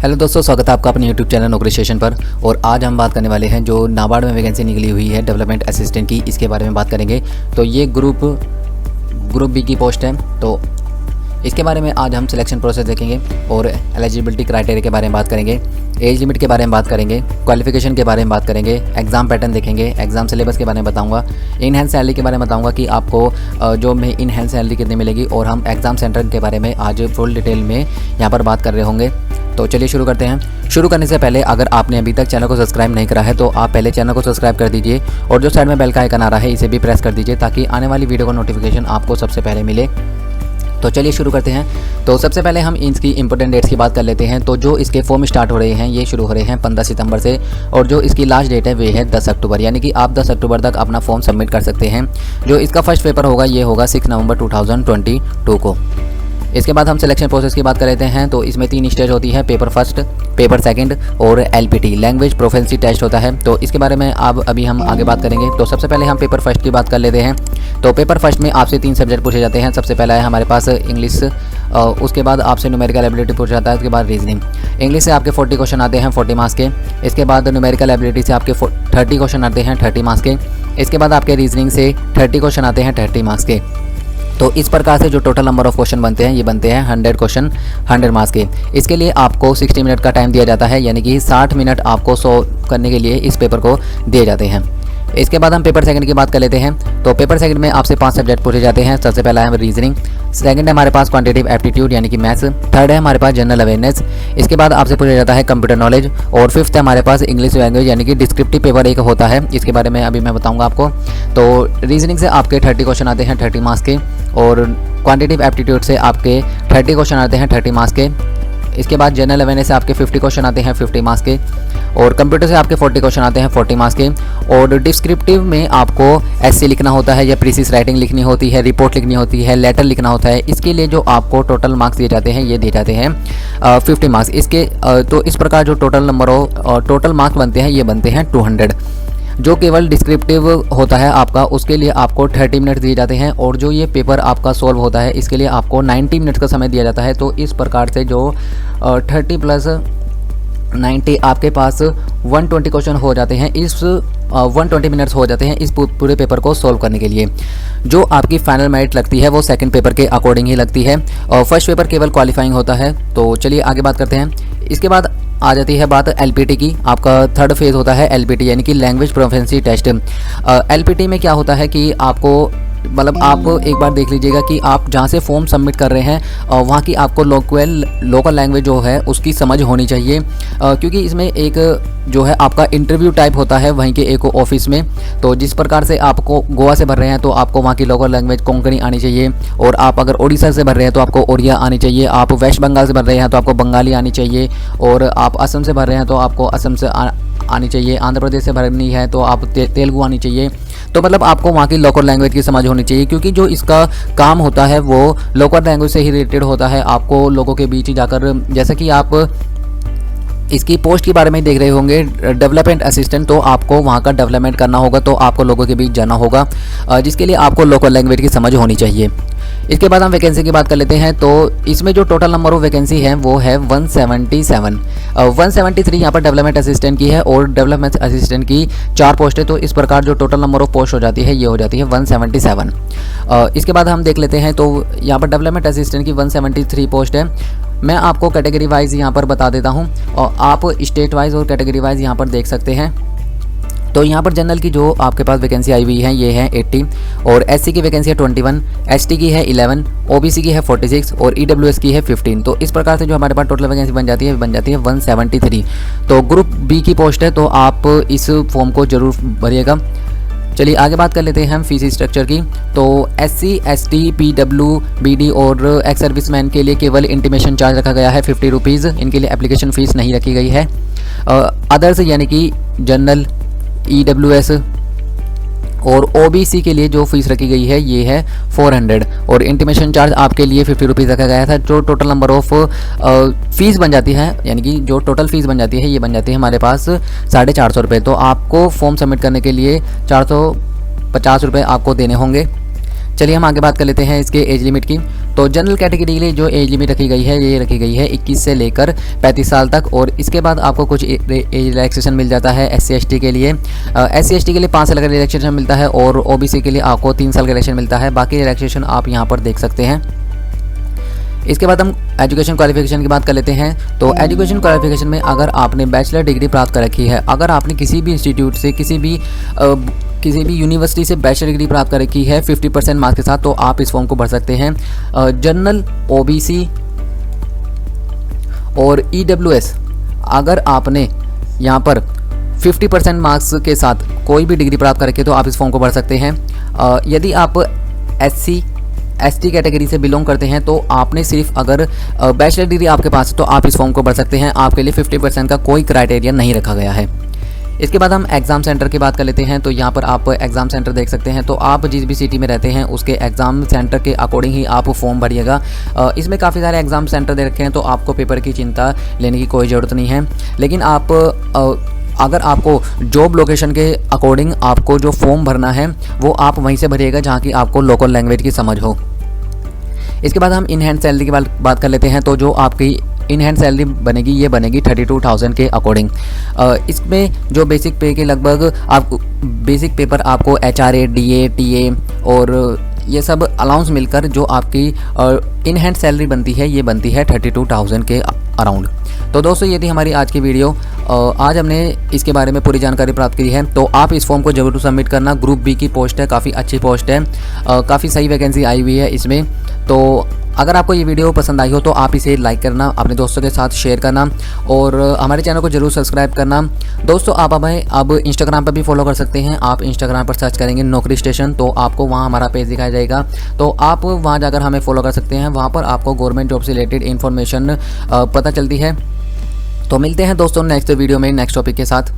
Hello दोस्तों, स्वागत है आपका अपने यूट्यूब चैनल नौकरी स्टेशन पर। और आज हम बात करने वाले हैं जो नाबार्ड में वैकेंसी निकली हुई है डेवलपमेंट असिस्टेंट की, इसके बारे में बात करेंगे। तो ये ग्रुप बी की पोस्ट है, तो इसके बारे में आज हम सिलेक्शन प्रोसेस देखेंगे और एलिजिबिलिटी क्राइटेरिया के बारे में बात करेंगे, एज लिमिट के बारे में बात करेंगे, क्वालिफिकेशन के बारे में बात करेंगे, एग्ज़ाम पैटर्न देखेंगे, एग्ज़ाम सिलेबस के बारे में बताऊंगा, इनहैंस सैलरी के बारे में बताऊंगा कि आपको जो में इनहैंस सैलरी कितनी मिलेगी, और हम एग्ज़ाम सेंटर के बारे में आज फुल डिटेल में यहाँ पर बात कर रहे होंगे। तो चलिए शुरू करते हैं। शुरू करने से पहले अगर आपने अभी तक चैनल को सब्सक्राइब नहीं करा है तो आप पहले चैनल को सब्सक्राइब कर दीजिए, और जो साइड में बेल का आइकन आ रहा है इसे भी प्रेस कर दीजिए ताकि आने वाली वीडियो का नोटिफिकेशन आपको सबसे पहले मिले। तो चलिए शुरू करते हैं। तो सबसे पहले हम इसकी इंपॉर्टेंट डेट्स की बात कर लेते हैं। तो जो इसके फॉर्म स्टार्ट हो रहे हैं ये शुरू हो रहे हैं 15 सितंबर से, और जो इसकी लास्ट डेट है वे है 10 अक्टूबर, यानी कि आप 10 अक्टूबर तक अपना फॉर्म सबमिट कर सकते हैं। जो इसका फर्स्ट पेपर होगा ये होगा 6 नवंबर 2022 को। इसके बाद हम सिलेक्शन प्रोसेस की बात कर लेते हैं। तो इसमें 3 स्टेज होती है, पेपर फर्स्ट, पेपर सेकंड और एलपीटी लैंग्वेज प्रोफिशिएंसी टेस्ट होता है। तो इसके बारे में अभी हम आगे बात करेंगे। तो सबसे पहले हम पेपर फर्स्ट की बात कर लेते हैं। तो पेपर फर्स्ट में आपसे 3 सब्जेक्ट पूछे जाते हैं। सबसे पहला है हमारे पास इंग्लिश, उसके बाद आपसे न्यूमेरिकल एबिलिटी पूछा जाता है, उसके बाद रीजनिंग। इंग्लिश से आपके 40 क्वेश्चन आते हैं 40 मार्क्स के। इसके बाद न्यूमेरिकल एबिलिटी से आपके 30 क्वेश्चन आते हैं 30 मार्क्स के। इसके बाद आपके रीजनिंग से 30 क्वेश्चन आते हैं 30 मार्क्स के। तो इस प्रकार से जो टोटल नंबर ऑफ क्वेश्चन बनते हैं ये बनते हैं 100 क्वेश्चन 100 मार्क्स के। इसके लिए आपको 60 मिनट का टाइम दिया जाता है, यानी कि 60 मिनट आपको सॉल्व करने के लिए इस पेपर को दिए जाते हैं। इसके बाद हम पेपर सेकंड की बात कर लेते हैं। तो पेपर सेकंड में आपसे 5 सब्जेक्ट पूछे जाते हैं। सबसे पहला है रीजनिंग, सेकंड है हमारे पास क्वांटिटेटिव एप्टीट्यूड यानी कि मैथ्स, थर्ड है हमारे पास जनरल अवेयरनेस। इसके बाद आपसे पूछा जाता है कंप्यूटर नॉलेज, और फिफ्थ है हमारे पास इंग्लिश लैंग्वेज यानी कि डिस्क्रिप्टिव पेपर एक होता है, इसके बारे में अभी मैं बताऊंगा आपको। तो रीजनिंग से आपके 30 क्वेश्चन आते हैं 30 मार्क्स के, और क्वांटिटेटिव एप्टीट्यूड से आपके 30 क्वेश्चन आते हैं 30 मार्क्स के। इसके बाद जनरल अवेयरनेस से आपके 50 क्वेश्चन आते हैं 50 मार्क्स के, और कंप्यूटर से आपके 40 क्वेश्चन आते हैं 40 मार्क्स के। और डिस्क्रिप्टिव में आपको एस्से लिखना होता है या प्रीसिस राइटिंग लिखनी होती है, रिपोर्ट लिखनी होती है, लेटर लिखना होता है। इसके लिए जो आपको टोटल मार्क्स दिए जाते हैं ये दिए जाते हैं 50 मार्क्स इसके। तो इस प्रकार जो टोटल मार्क्स बनते हैं ये बनते हैं 200। जो केवल डिस्क्रिप्टिव होता है आपका उसके लिए आपको 30 मिनट दिए जाते हैं, और जो ये पेपर आपका सॉल्व होता है इसके लिए आपको 90 मिनट का समय दिया जाता है। तो इस प्रकार से जो 30 प्लस 90 आपके पास 120 क्वेश्चन हो जाते हैं, इस 120 मिनट्स हो जाते हैं इस पूरे पेपर को सॉल्व करने के लिए। जो आपकी फाइनल मेरिट लगती है वो सेकंड पेपर के अकॉर्डिंग ही लगती है, और फर्स्ट पेपर केवल क्वालिफाइंग होता है। तो चलिए आगे बात करते हैं। इसके बाद आ जाती है बात एलपीटी की। आपका थर्ड फेज़ होता है एलपीटी यानी कि लैंग्वेज प्रोफिशिएंसी टेस्ट। एलपीटी में क्या होता है कि आपको आप एक बार देख लीजिएगा कि आप जहाँ से फॉर्म सबमिट कर रहे हैं वहाँ की आपको लोकल लैंग्वेज जो है उसकी समझ होनी चाहिए, क्योंकि इसमें एक जो है आपका इंटरव्यू टाइप होता है वहीं के एक ऑफिस में। तो जिस प्रकार से आपको गोवा से भर रहे हैं तो आपको वहाँ की लोकल लैंग्वेज कोंकणी आनी चाहिए, और आप अगर उड़ीसा से भर रहे हैं तो आपको उड़िया आनी चाहिए, आप वेस्ट बंगाल से भर रहे हैं तो आपको बंगाली आनी चाहिए, और आप असम से भर रहे हैं तो आपको असम से आनी चाहिए, आंध्र प्रदेश से भरनी है तो आप तेलुगु आनी चाहिए। तो मतलब आपको वहाँ की लोकल लैंग्वेज की समझ होनी चाहिए, क्योंकि जो इसका काम होता है वो लोकल लैंग्वेज से ही रिलेटेड होता है। आपको लोगों के बीच ही जाकर, जैसे कि आप इसकी पोस्ट के बारे में देख रहे होंगे डेवलपमेंट असिस्टेंट, तो आपको वहाँ का डेवलपमेंट करना होगा, तो आपको लोगों के बीच जाना होगा, जिसके लिए आपको लोकल लैंग्वेज की समझ होनी चाहिए। इसके बाद हम वैकेंसी की बात कर लेते हैं। तो इसमें जो टोटल नंबर ऑफ वैकेंसी है वो है 177। 173 यहाँ पर डेवलपमेंट असिस्टेंट की है, और डेवलपमेंट असिस्टेंट की 4 पोस्ट है। तो इस प्रकार जो टोटल नंबर ऑफ पोस्ट हो जाती है ये हो जाती है 177। इसके बाद हम देख लेते हैं। तो यहाँ पर डेवलपमेंट असिस्टेंट की 173 पोस्ट है। मैं आपको कैटेगरी वाइज यहाँ पर बता देता हूँ, और आप स्टेट वाइज और कैटेगरी वाइज यहाँ पर देख सकते हैं। तो यहाँ पर जनरल की जो आपके पास वैकेंसी आई हुई है ये है 80, और एससी की वैकेंसी है 21, एसटी की है 11, ओबीसी की है 46 और ईडब्ल्यूएस की है 15। तो इस प्रकार से जो हमारे पास टोटल वैकेंसी बन जाती है 173। तो ग्रुप बी की पोस्ट है, तो आप इस फॉर्म को जरूर भरिएगा। चलिए आगे बात कर लेते हैं हम फीस स्ट्रक्चर की। तो एससी, एसटी, पीडब्ल्यूबीडी और एक्स सर्विसमैन के लिए केवल इंटीमेशन चार्ज रखा गया है 50 रुपीज़। इनके लिए एप्लीकेशन फ़ीस नहीं रखी गई है। अदर्स यानी कि जनरल, ईडब्ल्यूएस और ओबीसी के लिए जो फीस रखी गई है ये है 400, और इंटीमेशन चार्ज आपके लिए 50 रुपीज़ रखा गया था। जो टोटल नंबर ऑफ फीस बन जाती है, यानी कि जो टोटल फीस बन जाती है ये बन जाती है हमारे पास 450 रुपये। तो आपको फॉर्म सबमिट करने के लिए 450 रुपये आपको देने होंगे। चलिए हम आगे बात कर लेते हैं इसके एज लिमिट की। तो जनरल कैटेगरी के लिए जो एज लिमिट रखी गई है ये रखी गई है 21 से लेकर 35 साल तक, और इसके बाद आपको कुछ एज रिलैक्सेशन मिल जाता है SC/ST के लिए। SC/ST के लिए 5 साल का रिलैक्सेशन मिलता है और OBC के लिए आपको 3 साल का रिलैक्सेशन मिलता है। बाकी रिलैक्सेशन आप यहाँ पर देख सकते हैं। इसके बाद हम एजुकेशन क्वालिफिकेशन की बात कर लेते हैं। तो एजुकेशन क्वालिफिकेशन में अगर आपने बैचलर डिग्री प्राप्त कर रखी है, अगर आपने किसी भी इंस्टीट्यूट से किसी भी यूनिवर्सिटी से बैचलर डिग्री प्राप्त कर रखी है 50% मार्क्स के साथ, तो आप इस फॉर्म को भर सकते हैं। जनरल, OBC और EWS अगर आपने यहाँ पर 50% मार्क्स के साथ कोई भी डिग्री प्राप्त कर रखी है तो आप इस फॉर्म को भर सकते हैं। यदि आप SC/ST कैटेगरी से बिलोंग करते हैं तो आपने सिर्फ अगर बैचलर डिग्री आपके पास है तो आप इस फॉर्म को भर सकते हैं। आपके लिए 50% का कोई क्राइटेरिया नहीं रखा गया है। इसके बाद हम एग्ज़ाम सेंटर की बात कर लेते हैं। तो यहाँ पर आप एग्ज़ाम सेंटर देख सकते हैं। तो आप जिस भी सिटी में रहते हैं उसके एग्ज़ाम सेंटर के अकॉर्डिंग ही आप फॉर्म भरिएगा। इसमें काफ़ी सारे एग्ज़ाम सेंटर दे रखे हैं तो आपको पेपर की चिंता लेने की कोई ज़रूरत नहीं है। लेकिन आप अगर आपको जॉब लोकेशन के अकॉर्डिंग आपको जो फॉर्म भरना है वो आप वहीं से भरिएगा जहाँ की आपको लोकल लैंग्वेज की समझ हो। इसके बाद हम इन हैंड सैलरी की बात कर लेते हैं। तो जो आपकी इन हैंड सैलरी बनेगी ये बनेगी 32,000 के अकॉर्डिंग। इसमें जो बेसिक पे के लगभग आप बेसिक पेपर आपको HRA, DA, TA और ये सब अलाउंस मिलकर जो आपकी इन हैंड सैलरी बनती है ये बनती है 32,000 के अराउंड। तो दोस्तों ये थी हमारी आज की वीडियो। आज हमने इसके बारे में पूरी जानकारी प्राप्त की है। तो आप इस फॉर्म को जरूर सबमिट करना। ग्रुप बी की पोस्ट है, काफ़ी अच्छी पोस्ट है, काफ़ी सही वैकेंसी आई हुई है इसमें। तो अगर आपको ये वीडियो पसंद आई हो तो आप इसे लाइक करना, अपने दोस्तों के साथ शेयर करना और हमारे चैनल को जरूर सब्सक्राइब करना। दोस्तों आप हमें अब इंस्टाग्राम पर भी फॉलो कर सकते हैं। आप इंस्टाग्राम पर सर्च करेंगे नौकरी स्टेशन तो आपको वहाँ हमारा पेज दिखाया जाएगा। तो आप वहाँ जाकर हमें फॉलो कर सकते हैं। वहाँ पर आपको गवर्नमेंट जॉब से रिलेटेड इन्फॉर्मेशन पता चलती है। तो मिलते हैं दोस्तों नेक्स्ट वीडियो में नेक्स्ट टॉपिक के साथ।